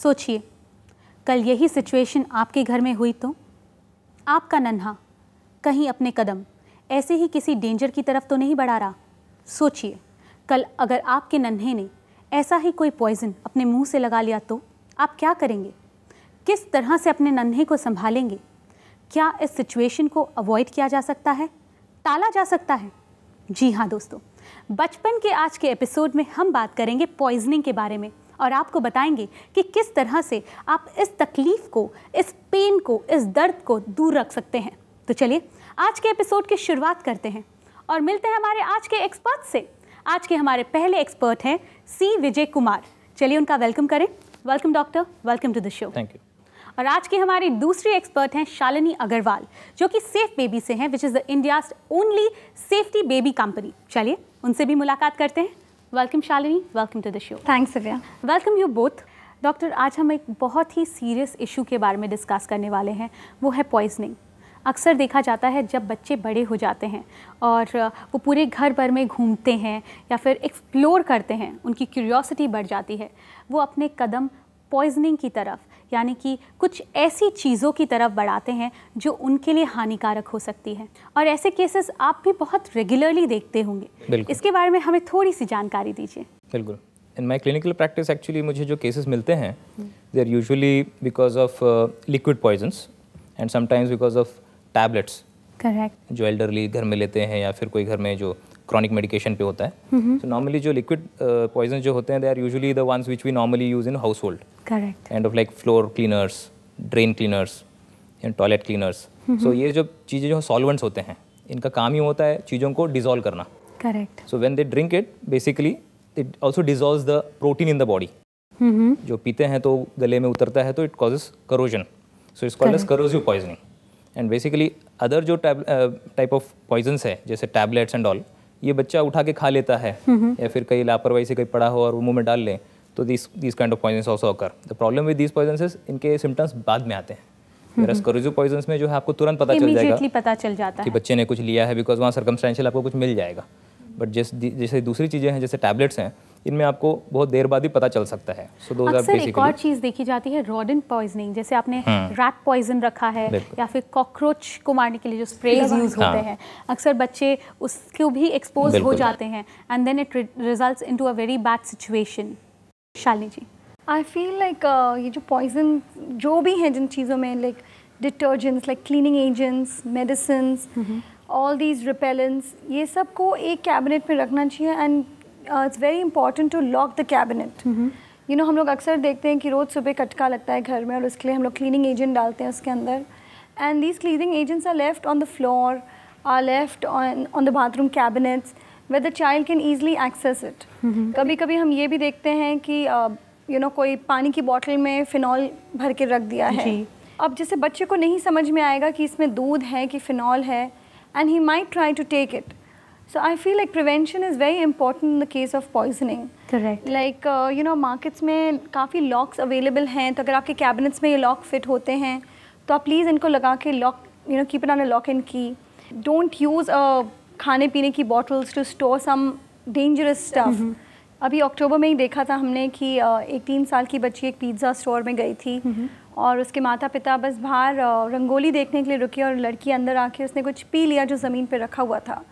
सोचिए, कल यही सिचुएशन आपके घर में हुई तो आपका नन्हा कहीं अपने कदम ऐसे ही किसी डेंजर की तरफ तो नहीं बढ़ा रहा। सोचिए, कल अगर आपके नन्हे ने ऐसा ही कोई पॉइजन अपने मुंह से लगा लिया तो आप क्या करेंगे? किस तरह से अपने नन्हे को संभालेंगे? क्या इस सिचुएशन को अवॉइड किया जा सकता है, टाला जा सकता है? जी हाँ दोस्तों, बचपन के आज के एपिसोड में हम बात करेंगे पॉइजनिंग के बारे में और आपको बताएंगे कि किस तरह से आप इस तकलीफ को, इस पेन को, इस दर्द को दूर रख सकते हैं। तो चलिए आज के एपिसोड की शुरुआत करते हैं और मिलते हैं हमारे आज के एक्सपर्ट से। आज के हमारे पहले एक्सपर्ट हैं सी विजय कुमार। चलिए उनका वेलकम करें। Welcome doctor, welcome to the show. Thank you. और आज की हमारी दूसरी एक्सपर्ट हैं शालिनी अग्रवाल, जो कि सेफ बेबी से हैं, which is the India's only safety baby company. चलिए उनसे भी मुलाकात करते हैं। Welcome Shalini, welcome to the show. Thanks Divya. Welcome you both. Doctor, आज हम एक बहुत ही सीरियस इशू के बारे में डिस्कस करने वाले हैं, वो है पॉइजनिंग। अक्सर देखा जाता है जब बच्चे बड़े हो जाते हैं और वो पूरे घर भर में घूमते हैं या फिर एक्सप्लोर करते हैं, उनकी क्यूरियोसिटी बढ़ जाती है, वो अपने कदम पॉइजनिंग की तरफ, यानी कि कुछ ऐसी चीज़ों की तरफ बढ़ाते हैं जो उनके लिए हानिकारक हो सकती है। और ऐसे केसेस आप भी बहुत रेगुलरली देखते होंगे। इसके बारे में हमें थोड़ी सी जानकारी दीजिए। बिल्कुल। In my clinical practice actually मुझे जो केसेस मिलते हैं they are usually because of liquid poisons and sometimes because of tablets. Correct. जो एल्डरली घर में लेते हैं या फिर कोई घर में जो क्रॉनिक मेडिकेशन पे होता है। तो नॉर्मली जो लिक्विड पॉइजन जो होते हैं they are usually the ones which we normally use in household. Correct. Kind of like floor cleaners, drain cleaners and toilet cleaners. So ये जो चीज़ें जो सॉल्वेंट्स होते हैं, इनका काम ही होता है चीज़ों को डिजोल्व करना। Correct. So when they drink it basically it also dissolves the protein in the body. जो पीते हैं तो गले में उतरता है तो it causes corrosion. So it's called as corrosive poisoning. And basically other जो टाइप ऑफ पॉइजन्स है जैसे टैबलेट्स एंड ऑल, ये बच्चा उठा के खा लेता है या फिर कहीं लापरवाही से कहीं पड़ा हो और मुंह में डाल लें तो this kind of poisons also occur. The problem with these poisons is इनके सिम्टम्स बाद में आते हैं। वेरस करोसिव पॉइजन्स में जो है आपको तुरंत पता चल जाएगा कि बच्चे ने कुछ लिया है, बिकॉज वहाँ सर्कमस्टेंशियल आपको कुछ मिल जाएगा। बट जैसे दूसरी चीज़ें हैं जैसे टैबलेट्स हैं, इनमें आपको बहुत देर बाद ही पता चल सकता है। सो दोज आर बेसिकली एक और चीज़ देखी जाती है रोडेंट पॉइजनिंग, जैसे आपने रैट पॉइजन रखा है या फिर कॉकरोच को मारने के लिए जो स्प्रेज यूज होते हैं, अक्सर बच्चे उसको भी एक्सपोज हो जाते हैं and then it results into a very bad situation. Shalini ji, I feel like ये जो पॉइजन जो भी हैं जिन चीज़ों में, like detergents, like cleaning agents, medicines, all these repellents, ये सब को एक कैबिनेट में रखना चाहिए and it's very important to lock the cabinet. You know, हम लोग अक्सर देखते हैं कि रोज़ सुबह कटका लगता है घर में और उसके लिए हम लोग क्लीनिंग एजेंट डालते हैं उसके अंदर, and these cleaning agents are left on the floor, are left on the bathroom cabinets where the child can easily access it. कभी कभी हम ये भी देखते हैं कि यू नो कोई पानी की बॉटल में फिनॉल भर के रख दिया है। अब जैसे बच्चे को नहीं समझ में आएगा कि इसमें दूध है कि फिनॉल है, and he might try to take it. So I feel like prevention is very important in the case of poisoning. Correct. Like you know, markets में काफ़ी locks available हैं, तो अगर आपके cabinets में ये lock fit होते हैं तो आप प्लीज़ इनको लगा के lock, you know, keep it on a lock and key. Don't use खाने पीने की bottles to store some dangerous stuff. अभी अक्टूबर में ही देखा था हमने कि एक 3 साल की बच्ची एक पिज़्ज़ा स्टोर में गई थी और उसके माता पिता बस बाहर रंगोली देखने के लिए रुके और लड़की अंदर आके उसने कुछ पी लिया जो ज़मीन पे रखा हुआ था।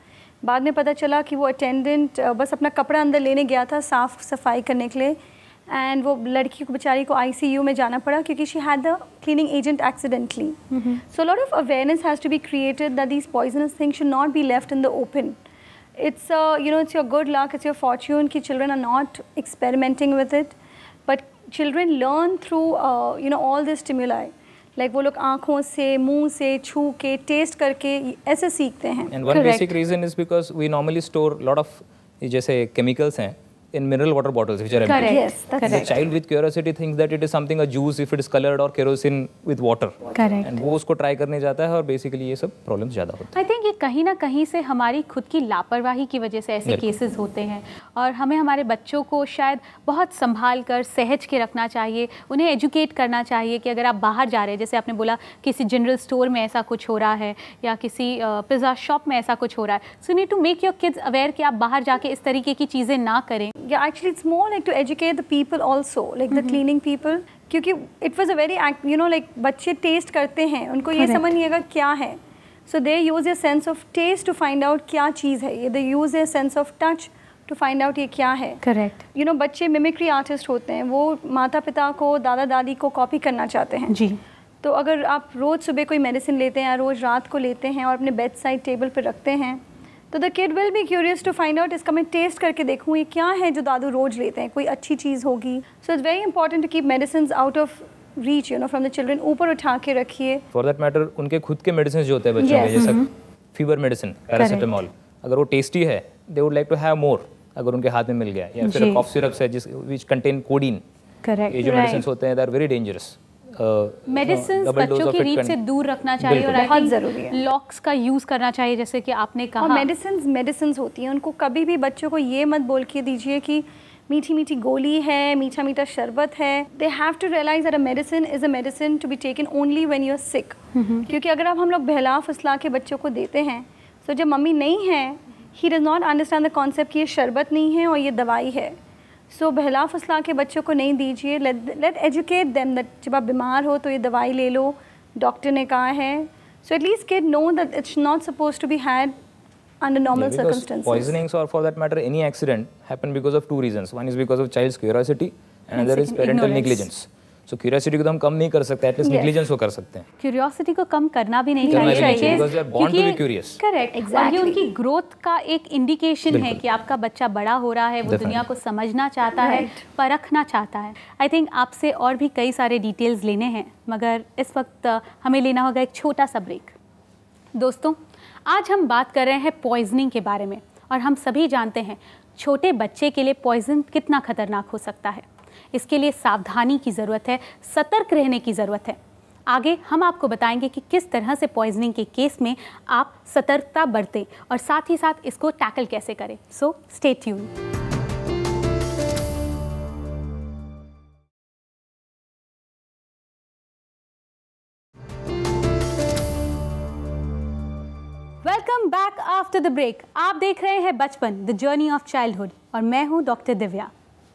बाद में पता चला कि वो अटेंडेंट बस अपना कपड़ा अंदर लेने गया था साफ़ सफाई करने के लिए, एंड वो लड़की को बेचारी को ICU में जाना पड़ा क्योंकि she had the cleaning agent accidentally. So lot of awareness has to be created that these poisonous things should not be left in the open. It's you know, it's your good luck, it's your fortune कि children are not experimenting with it, but children learn through you know, all this stimuli. Like वो लोग आँखों से, मुंह से, छू के, test करके ऐसे सीखते हैं. And one basic reason is because we normally store lot of जैसे chemicals हैं in mineral water bottles which are empty. Correct. Yes, that's correct. The child with curiosity thinks that it is something a juice if it is colored or kerosene with water. Correct. And वो उसको try करने जाता है और basically ये सब problems ज़्यादा होते हैं. I think ये कहीं ना कहीं से हमारी खुद की लापरवाही की वजह से ऐसे केसेस होते हैं और हमें हमारे बच्चों को शायद बहुत संभाल कर सहज के रखना चाहिए, उन्हें एजुकेट करना चाहिए कि अगर आप बाहर जा रहे हैं, जैसे आपने बोला किसी जनरल स्टोर में ऐसा कुछ हो रहा है या किसी पिज़्ज़ा शॉप में ऐसा कुछ हो रहा है, so need to make your kids aware कि आप बाहर जाके इस तरीके की चीज़ें ना करें Yeah, actually it's more like to educate the people also, like the cleaning people, क्योंकि it was a very like बच्चे टेस्ट करते हैं, उनको ये समझ नहीं आएगा क्या है, so they use their sense of taste to find out क्या चीज़ है ये, they use their sense of touch to find out ये क्या है. करेक्ट. बच्चे मिमिक्री आर्टिस्ट होते हैं, वो माता पिता को दादा दादी को कॉपी करना चाहते हैं जी. तो अगर आप रोज़ सुबह कोई मेडिसिन लेते हैं या रोज़ रात को लेते हैं और अपने बेड साइड टेबल पर रखते हैं, तो the kid will be curious to find out, इसका मैं टेस्ट करके देखूँ ये क्या है जो दादू रोज़ लेते हैं, कोई अच्छी चीज़ होगी. So it's very important to keep medicine out of reach from the children. ऊपर उठा के रखिए. फॉर दैट मैटर उनके खुद के मेडिसिन जो होते हैं बच्चों के, जैसे फीवर मेडिसिन पैरासीटामोल, अगर वो टेस्टी है they would like to have more, अगर उनके हाथ में मिल गया. या फिर कॉफ सिरप्स है विच कंटेन कोडीन. करेक्ट. ये जो मेडिसिन होते हैं they are very dangerous. Medicine बच्चों की रीच से दूर रखना चाहिए और बहुत ज़रूरी है. लॉक्स का यूज़ करना चाहिए जैसे कि आपने कहा. और मेडिसिन होती हैं, उनको कभी भी बच्चों को ये मत बोल के दीजिए कि मीठी मीठी गोली है, मीठा मीठा शरबत है. They have to realise that a medicine is a medicine to be taken only when you are sick. क्योंकि अगर हम लोग बहला फुसला के बच्चों को देते हैं, तो जब मम्मी नहीं है, he does not understand the concept कि ये शरबत नहीं है और ये दवाई है. सो बहला फुसला के बच्चों को नहीं दीजिए. लेट एजुकेट देम दैट जब आप बीमार हो तो ये दवाई ले लो, डॉक्टर ने कहा है. So at least kid know that it's not suppose to be had under normal circumstances. Poisonings or for that matter any accident happen because of two reasons. One is because of child's curiosity and another is parental negligence. So curiosity को तो हम कम नहीं कर सकते, at least negligence को कर सकते हैं. Curiosity को कम करना भी नहीं चाहिए because they are born to be curious. Correct. Exactly. और ये उनकी ग्रोथ का एक इंडिकेशन है कि आपका बच्चा बड़ा हो रहा है, वो दुनिया को समझना चाहता है, परखना चाहता है. आई थिंक आपसे और भी कई सारे डिटेल्स लेने हैं, मगर इस वक्त हमें लेना होगा एक छोटा सा ब्रेक. दोस्तों, आज हम बात कर रहे हैं पॉइजनिंग के बारे में, और हम सभी जानते हैं छोटे बच्चे के लिए पॉइजन कितना खतरनाक हो सकता है. इसके लिए सावधानी की ज़रूरत है, सतर्क रहने की ज़रूरत है. आगे हम आपको बताएंगे कि किस तरह से पॉइजनिंग के केस में आप सतर्कता बरतें और साथ ही साथ इसको टैकल कैसे करें. So stay tune. Welcome back after the break. आप देख रहे हैं बचपन, द जर्नी ऑफ चाइल्डहुड, और मैं हूं डॉक्टर दिव्या.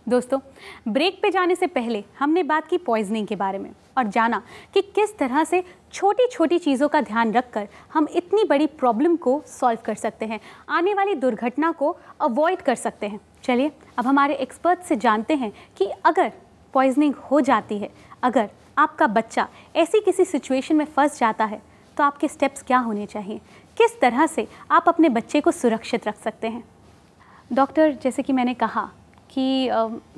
दोस्तों, ब्रेक पे जाने से पहले हमने बात की पॉइजनिंग के बारे में और जाना कि किस तरह से छोटी छोटी चीज़ों का ध्यान रखकर हम इतनी बड़ी प्रॉब्लम को सॉल्व कर सकते हैं, आने वाली दुर्घटना को अवॉइड कर सकते हैं. चलिए अब हमारे एक्सपर्ट से जानते हैं कि अगर पॉइजनिंग हो जाती है, अगर आपका बच्चा ऐसी किसी सिचुएशन में फंस जाता है, तो आपके स्टेप्स क्या होने चाहिए, किस तरह से आप अपने बच्चे को सुरक्षित रख सकते हैं. डॉक्टर, जैसे कि मैंने कहा कि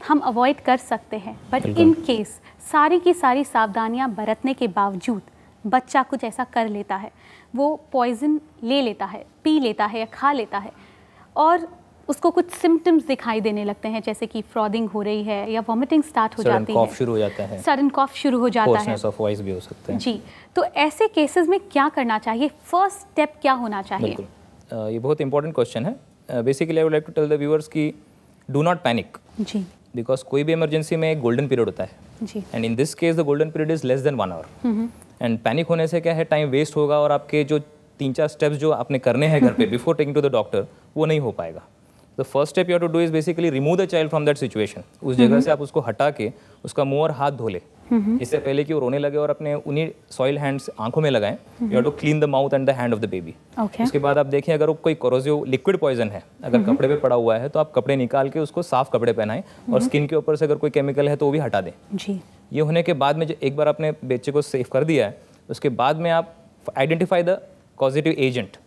हम अवॉइड कर सकते हैं, बट इन केस सारी की सारी सावधानियां बरतने के बावजूद बच्चा कुछ ऐसा कर लेता है, वो पॉइजन ले लेता है, पी लेता है या खा लेता है, और उसको कुछ सिम्टम्स दिखाई देने लगते हैं, जैसे कि फ्रॉदिंग हो रही है या वॉमिटिंग स्टार्ट हो जाती है, शुरू हो जाता है, सडन कॉफ शुरू हो जाता है, होर्सनेस ऑफ वॉइस भी हो सकता है. जी, तो ऐसे केसेस में क्या करना चाहिए, फर्स्ट स्टेप क्या होना चाहिए? बिल्कुल, ये बहुत इंपॉर्टेंट क्वेश्चन है. Basically I would like to tell the viewers कि डू नॉट पैनिक. जी. बिकॉज कोई भी इमरजेंसी में एक गोल्डन पीरियड होता है. जी. And in this case the golden period is less than 1 hour. And panic होने से क्या है, टाइम वेस्ट होगा और आपके जो 3-4 स्टेप्स जो आपने करने हैं घर पे before taking to the doctor, वो नहीं हो पाएगा. The first step you have to do is basically remove the child from that situation. उस जगह से आप उसको हटा के उसका मुंह और हाथ धो ले. इससे पहले कि वो रोने लगे और अपने उन्हीं सॉइल हैंड्स आंखों में लगाएं, you have to clean the mouth and the hand of the baby. उसके बाद आप देखें अगर वो कोई कोरोसिव लिक्विड पॉइजन है, अगर कपड़े पे पड़ा हुआ है, तो आप कपड़े निकाल के उसको साफ कपड़े पहनाएं और स्किन के ऊपर से अगर कोई केमिकल है तो वो भी हटा दें. जी. ये होने के बाद में एक बार आपने बच्चे को सेफ कर दिया है, उसके बाद में आप आइडेंटिफाई द कॉजेटिव एजेंट.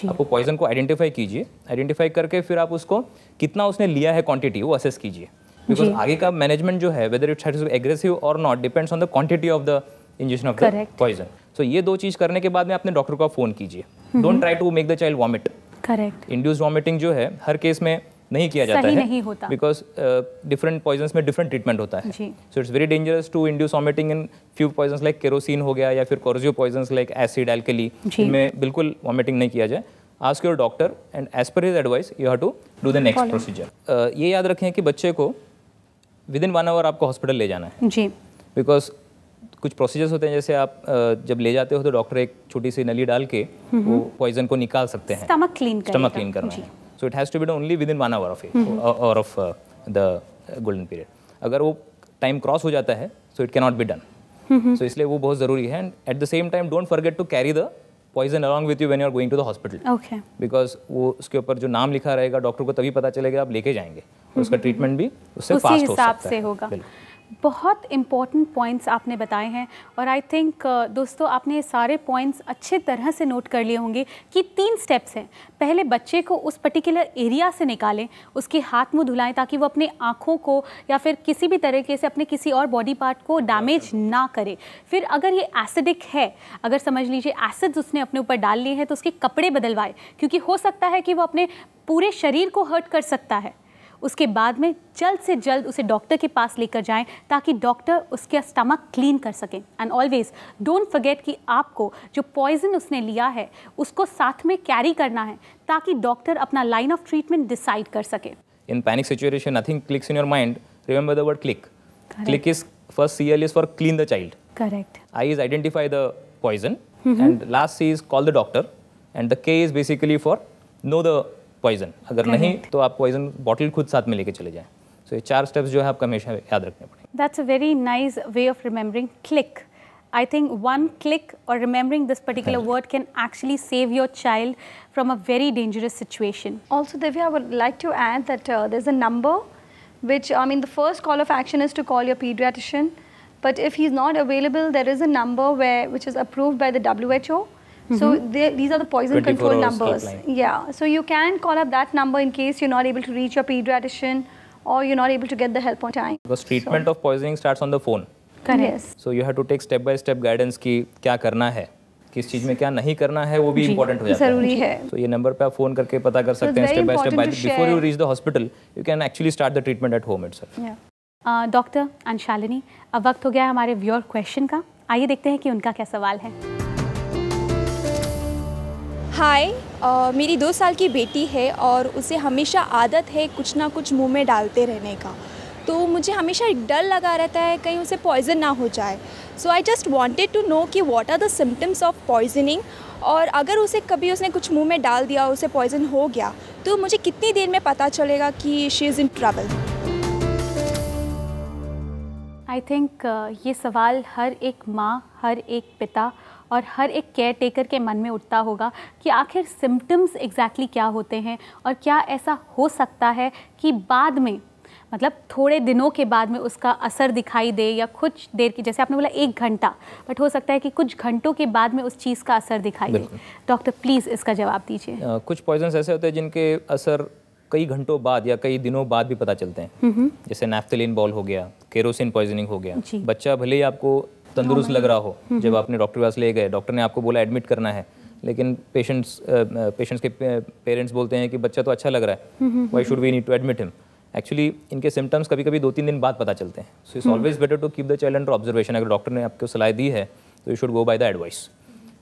आपको पॉइजन को आइडेंटिफाई कीजिए. आइडेंटिफाई करके फिर आप उसको कितना उसने लिया है क्वांटिटी, वो असेस कीजिए. बिकॉज आगे का मैनेजमेंट जो है, वेदर इट्स एग्रेसिव और not, depends on the quantity of the injection of the poison. So ये 2 चीज़ करने के बाद में अपने डॉक्टर को फ़ोन कीजिए. Don't try to make the child vomit. Correct. Induced vomiting जो है हर केस में नहीं किया जाता है, नहीं होता, बिकॉज डिफरेंट पॉइजन्स में डिफरेंट ट्रीटमेंट होता है. So it's very dangerous to induce vomiting in few poisons like kerosene हो गया या फिर corrosive poisons like acid, alkali, इनमें बिल्कुल वॉमिटिंग नहीं किया जाए. Ask your doctor and as per his advice you have to do the next procedure. ये याद रखें कि बच्चे को विदिन 1 आवर आपको हॉस्पिटल ले जाना है. जी. बिकॉज कुछ प्रोसीजर्स होते हैं, जैसे आप जब ले जाते हो तो डॉक्टर एक छोटी सी नली डाल के वो पॉइजन को निकाल सकते हैं. स्टमक क्लीन करना है. So it has to be done only within 1 hour of the golden period. अगर वो टाइम क्रॉस हो जाता है so it can not be done. So इसलिए वो बहुत ज़रूरी है. And at the same time don't forget to carry the poison along with you when you are going to the hospital. Okay. Because वो उसके ऊपर जो नाम लिखा रहेगा डॉक्टर को तभी पता चलेगा आप लेके जाएंगे और उसका ट्रीटमेंट भी उससे उसी फास्ट हो हिसाब सकता से है. होगा. बिल्कुल. बहुत इम्पॉर्टेंट पॉइंट्स आपने बताए हैं और आई थिंक दोस्तों आपने ये सारे पॉइंट्स अच्छे तरह से नोट कर लिए होंगे कि 3 स्टेप्स हैं. पहले बच्चे को उस पर्टिकुलर एरिया से निकालें, उसके हाथ मुंह धुलाएं ताकि वो अपने आँखों को या फिर किसी भी तरीके से अपने किसी और बॉडी पार्ट को डैमेज ना करे. फिर अगर ये एसिडिक है, अगर समझ लीजिए एसिड्स उसने अपने ऊपर डाल लिए हैं तो उसके कपड़े बदलवाए, क्योंकि हो सकता है कि वो अपने पूरे शरीर को हर्ट कर सकता है. उसके बाद में जल्द से जल्द उसे डॉक्टर के पास लेकर जाएं ताकि डॉक्टर उसका स्टमक क्लीन कर सकें. एंड ऑलवेज डोंट फॉरगेट कि आपको जो पॉइजन उसने लिया है उसको साथ में कैरी करना है ताकि डॉक्टर अपना लाइन ऑफ ट्रीटमेंट डिसाइड कर सके. In panic situation, nothing clicks in your mind. Remember the word click. Correct. Click is first CL is for clean the child. Correct. I is identify the poison, and last C is call the doctor, and the K is basically for know the poison. अगर नहीं तो आप poison bottle खुद साथ में लेके चले जाएं. So ये 4 steps जो है आपको हमेशा याद रखने पड़ेंगे. That's a very nice way of remembering click. I think one click or remembering this particular word can actually save your child from a very dangerous situation. Also, Divya, I would like to add that there's a number which, I mean, the first call of action is to call your pediatrician. But if he's not available, there is a number which is approved by the WHO. So these are the poison 24 control hours numbers. helpline. Yeah, so you can call up that number in case you're not able to reach your pediatrician or you're not able to get the help on time. Because treatment of poisoning starts on the phone. Correct. Yes. So you have to take step by step guidance कि क्या करना है, किस चीज़ में क्या नहीं करना है, वो भी important हो जाता है. ज़रूरी है. So ये नंबर पे आप फ़ोन करके पता कर सकते हैं it's step very by step. important to Before you share. reach the hospital, you can actually start the treatment at home itself. Yeah. Doctor and Shalini, अब वक्त हो गया है हमारे व्यूअर क्वेश्चन का. आइए देखते हैं कि उनका क्या सवाल है. हाय, मेरी 2 साल की बेटी है और उसे हमेशा आदत है कुछ ना कुछ मुंह में डालते रहने का. तो मुझे हमेशा एक डर लगा रहता है कहीं उसे पॉइज़न ना हो जाए. So I just wanted to know कि what are the symptoms of poisoning, और अगर उसे कभी उसने कुछ मुंह में डाल दिया, उसे पॉइज़न हो गया, तो मुझे कितनी देर में पता चलेगा कि she is in trouble. I think ये सवाल हर एक माँ, हर एक पिता और हर एक केयर टेकर के मन में उठता होगा कि आखिर सिम्टम्स एग्जैक्टली क्या होते हैं और क्या ऐसा हो सकता है कि बाद में, मतलब थोड़े दिनों के बाद में उसका असर दिखाई दे, या कुछ देर की, जैसे आपने बोला 1 घंटा, बट हो सकता है कि कुछ घंटों के बाद में उस चीज़ का असर दिखाई दे. डॉक्टर प्लीज़ इसका जवाब दीजिए. कुछ पॉइजन्स ऐसे होते हैं जिनके असर कई घंटों बाद या कई दिनों बाद भी पता चलते हैं. जैसे नैफ्थलीन बॉल हो गया, केरोसिन पॉइजनिंग हो गया. बच्चा भले ही आपको तंदुरुस्त लग रहा हो, जब आपने डॉक्टर के पास ले गए, डॉक्टर ने आपको बोला एडमिट करना है, लेकिन पेशेंट्स के पेरेंट्स बोलते हैं कि बच्चा तो अच्छा लग रहा है, why should we need to admit him. Actually इनके सिम्टम्स कभी कभी 2-3 दिन बाद पता चलते हैं. So it's always better to keep the child under observation. अगर डॉक्टर ने आपको सलाह दी है तो you should go by the advice.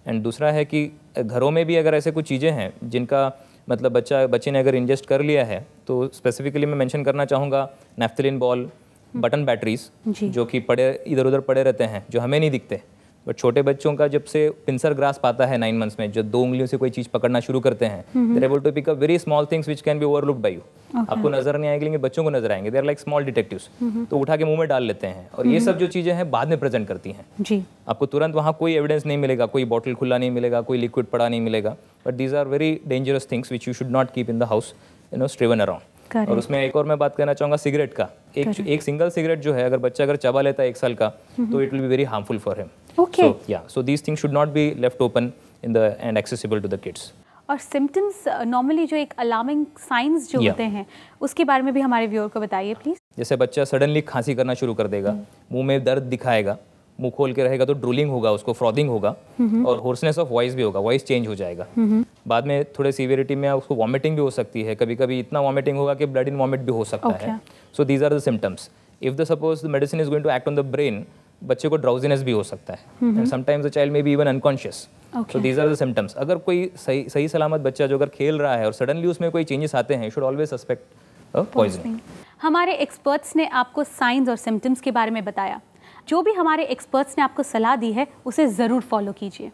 And दूसरा है कि घरों में भी अगर ऐसे कुछ चीज़ें हैं जिनका मतलब बच्चे ने अगर इंजेस्ट कर लिया है, तो स्पेसिफिकली मैं मेंशन करना चाहूँगा नैफ्थलीन बॉल, बटन बैटरीज जो कि इधर उधर पड़े रहते हैं, जो हमें नहीं दिखते, बट छोटे बच्चों का जब से पिंसर ग्रास्प आता है 9 मंथ्स में, जो 2 उंगलियों से कोई चीज़ पकड़ना शुरू करते हैं, they are able to pick up very small things which can be overlooked by you. आपको नजर नहीं आएंगे लेकिन बच्चों को नजर आएंगे. They are like small detectives. तो उठा के मुंह में डाल लेते हैं, और ये सब जो चीज़ें हैं बाद में प्रेजेंट करती हैं. जी. आपको तुरंत वहाँ कोई एविडेंस नहीं मिलेगा, कोई बॉटल खुला नहीं मिलेगा, कोई लिक्विड पड़ा नहीं मिलेगा, but these are very dangerous things which you should not keep in the house, strewn around. और उसमें एक और मैं बात करना चाहूँगा सिगरेट का. एक सिंगल सिगरेट जो है, अगर बच्चा अगर चबा लेता है 1 साल का, तो it will be very harmful for him. Okay. So these things should not be left open and accessible to the kids. और सिम्टम्स नॉर्मली जो एक अलार्मिंग साइंस जो होते हैं, उसके बारे में भी हमारे व्यूअर को बताइए प्लीज. जैसे बच्चा सडनली खांसी करना शुरू कर देगा, मुंह में दर्द दिखाएगा, मुंह खोल के रहेगा तो ड्रूलिंग होगा, उसको फ्रॉदिंग होगा, और होर्सनेस ऑफ वॉइस भी होगा, वॉइस चेंज हो जाएगा. बाद में थोड़े सीवियरिटी में उसको वॉमिटिंग भी हो सकती है, कभी कभी इतना वॉमिटिंग होगा कि ब्लड इन वॉमिट भी हो सकता है. So these are the symptoms. If the suppose the medicine is going to act on the brain, बच्चे को ड्राउजीनेस भी हो सकता है, and sometimes the child may be even unconscious. So these are the symptoms. अगर कोई सही सलामत बच्चा जो अगर खेल रहा है और सडनली उसमें कोई चेंजेस आते हैं, you should always suspect poisoning. हमारे एक्सपर्ट्स ने आपको साइंस और सिम्टम्स के बारे में बताया. जो भी हमारे एक्सपर्ट्स ने आपको सलाह दी है उसे ज़रूर फॉलो कीजिए.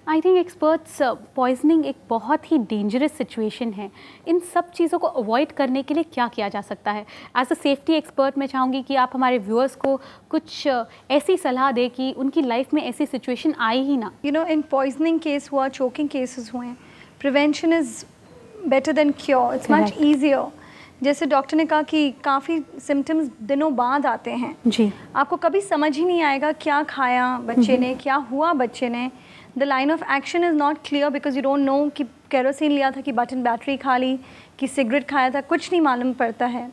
आई थिंक एक्सपर्ट्स, पॉइजनिंग एक बहुत ही डेंजरस सिचुएशन है। इन सब चीज़ों को अवॉइड करने के लिए क्या किया जा सकता है? एज अ सेफ्टी एक्सपर्ट मैं चाहूँगी कि आप हमारे व्यूअर्स को कुछ ऐसी सलाह दें कि उनकी लाइफ में ऐसी सिचुएशन आए ही ना। You know, in poisoning case हुआ, चोकिंग केसेस हुए, prevention is better than cure, it's much easier. जैसे डॉक्टर ने कहा कि काफ़ी सिम्टम्स दिनों बाद आते हैं जी, आपको कभी समझ ही नहीं आएगा क्या खाया बच्चे ने, क्या हुआ बच्चे ने। The line of action is not clear because you don't know कि केरोसिन लिया था, कि बटन बैटरी खा ली, कि सिगरेट खाया था, कुछ नहीं मालूम पड़ता है।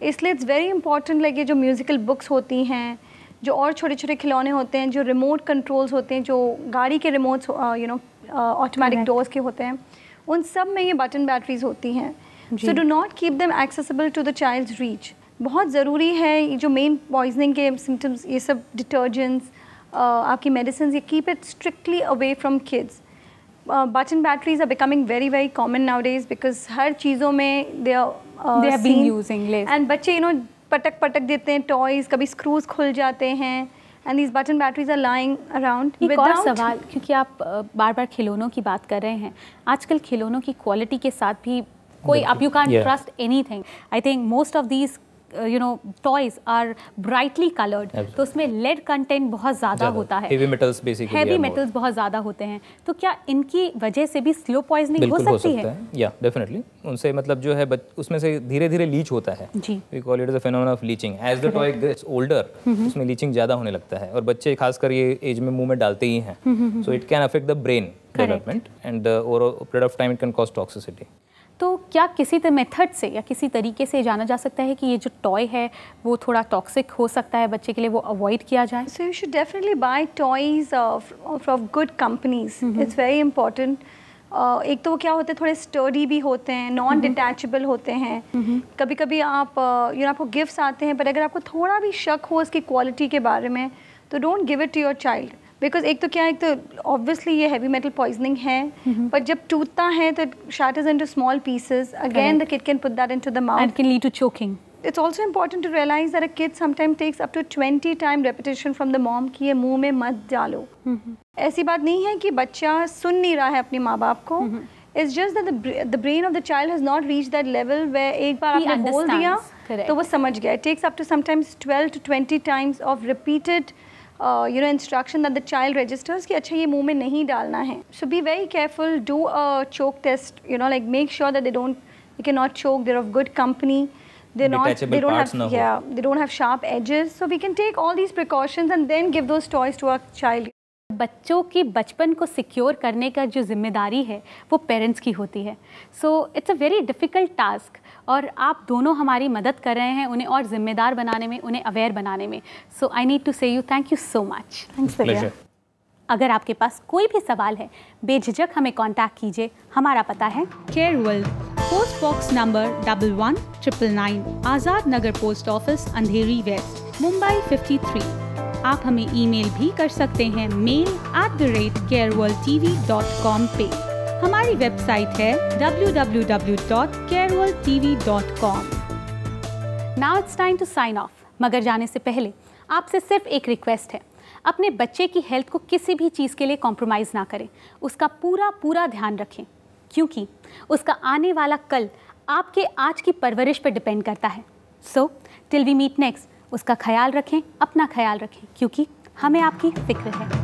इसलिए इट्स वेरी इंपॉर्टेंट, लाइक ये जो म्यूज़िकल बुक्स होती हैं, जो और छोटे छोटे खिलौने होते हैं, जो रिमोट कंट्रोल्स होते हैं, जो गाड़ी के रिमोट्स ऑटोमेटिक डोर्स के होते हैं, उन सब में ये बटन बैटरीज होती हैं। So do not keep them accessible to the child's reach. बहुत ज़रूरी है ये जो मेन पॉइजनिंग के सिम्टम्स, ये सब डिटर्जेंट्स, आपकी मेडिसिन, ये keep it strictly away from kids. Button batteries are becoming very very common nowadays because हर चीज़ों में they are being using and बच्चे पटक पटक देते हैं टॉयज़, कभी स्क्रूज खुल जाते हैं, and these button batteries are lying around. एक और सवाल, क्योंकि आप बार बार खिलौनों की बात कर रहे हैं, आजकल खिलौनों की क्वालिटी के साथ भी कोई आप you can trust anything. I think most of these toys are brightly coloured, तो उसमें लेड कंटेंट बहुत ज़्यादा होता है, heavy metals basically, heavy metals बहुत ज़्यादा होते हैं। तो क्या इनकी वजह से भी स्लो पॉइजनिंग हो सकती है? या डेफिनेटली उनसे मतलब जो है उसमें से धीरे धीरे लीच होता है। जी, we call it the phenomenon of leaching. As the toy gets older उसमें लीचिंग ज़्यादा होने लगता है, और बच्चे खासकर ये एज में मुंह में डालते ही हैं, सो it can affect the brain development and over a period of time it can cause toxicity. तो क्या किसी मेथड से या किसी तरीके से जाना जा सकता है कि ये जो टॉय है वो थोड़ा टॉक्सिक हो सकता है बच्चे के लिए, वो अवॉइड किया जाए? So you should definitely buy toys from good companies, it's very important. एक तो वो क्या होते हैं, थोड़े स्टर्डी भी होते हैं, नॉन डिटैचेबल होते हैं। कभी कभी आप आपको गिफ्ट्स आते हैं, पर अगर आपको थोड़ा भी शक हो उसकी क्वालिटी के बारे में, तो don't give it to your child, because एक तो क्या है, एक तो ऑब्वियसली ये हैवी मेटल पॉइजनिंग है, पर जब टूटता है तो it shatters into small pieces. Again, the kid can put that into the mouth. And can lead to choking. It's also important to realize that a kid sometimes takes up to 20 times repetition from the mom कि ये मुंह में मत डालो। ऐसी बात नहीं है कि बच्चा सुन नहीं रहा है अपने माँ बाप को। It's just that the brain of the child has not reached that level where एक बार आपने बोल दिया तो वो समझ गया। It takes up to sometimes 12 to 20 times of repeated instruction that the child registers कि अच्छा ये मुंह में नहीं डालना है। So be very careful, do a choke test, like make sure that they cannot choke, they're of good company, they don't have sharp edges, so we can take all these precautions and then give those toys to our child. बच्चों के बचपन को secure करने का जो जिम्मेदारी है वो पेरेंट्स की होती है। So it's a very difficult task, और आप दोनों हमारी मदद कर रहे हैं उन्हें और ज़िम्मेदार बनाने में, उन्हें अवेयर बनाने में। सो आई नीड टू से you thank you so much. Thanks भैया। अगर आपके पास कोई भी सवाल है, बेझिझक हमें कांटेक्ट कीजिए। हमारा पता है care world, post box number 119999, Azad Nagar post office, अंधेरी वेस्ट, मुंबई 53। आप हमें ईमेल भी कर सकते हैं mail@careworldtv.com पे। हमारी वेबसाइट है www.careworldtv.com। Now it's time to sign off, मगर जाने से पहले आपसे सिर्फ एक रिक्वेस्ट है, अपने बच्चे की हेल्थ को किसी भी चीज़ के लिए कॉम्प्रोमाइज़ ना करें, उसका पूरा ध्यान रखें, क्योंकि उसका आने वाला कल आपके आज की परवरिश पर डिपेंड करता है। So till we meet next, उसका ख्याल रखें, अपना ख्याल रखें, क्योंकि हमें आपकी फिक्र है।